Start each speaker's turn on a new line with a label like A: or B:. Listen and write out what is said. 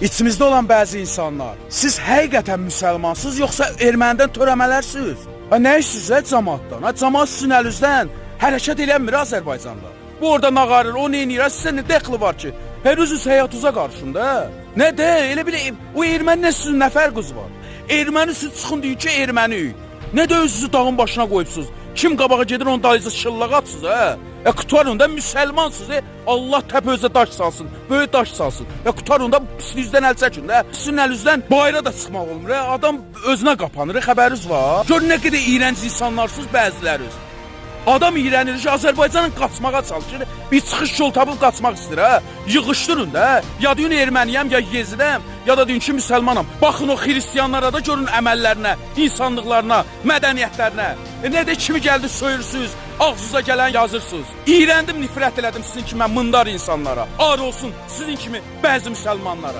A: İçimizdə olan bəzi insanlar, siz həqiqətən müsəlmansınız, yoxsa ermənidən törəmələrsiniz? Nə işsiniz cəmaatdan? Cəmaat sizin əlinizdən hərəkət eləmir Azərbaycanda. Bu orada nağarır, o neynir, sizə nə dəxli var ki? Hər özünüz həyatınıza qarşın da. Nə də, elə bir o erməni sizin nə fərqiniz var? Erməni siz çıxın deyin ki, erməniyik. Nə də özünüzü dağın başına qoyubsunuz? Kim qabağa gedir, onun dayıcı şıllaq atsınız, hə? Qutarın da müsəlmansınız, Allah təpənizə daş salsın, böyük daş salsın. Qutarın da sizdən əl çəkin, sizin əlinizdən bayra da çıxmaq olmur, adam özünə qapanır, xəbəriniz var. Gör nə qədər iyrənc insanlarsınız bəziləriniz. Adam iyrənir ki, Azərbaycanın qaçmağa çalışır, bir çıxış yol tapıb qaçmaq istəyir, yığışdırın da, ya deyin erməniyəm, ya yezidəm, ya da deyin ki, müsəlmanam. Baxın o xristiyanlara da görün əməllərinə, insanlıqlarına, mədəniyyətlərinə. Nə də kimi gəldi söyürsünüz, ağzınıza gələn yazırsınız. İyrəndim, nifrət elədim sizin kimi mındar insanlara. Ar olsun sizin kimi bəzi müsəlmanlara.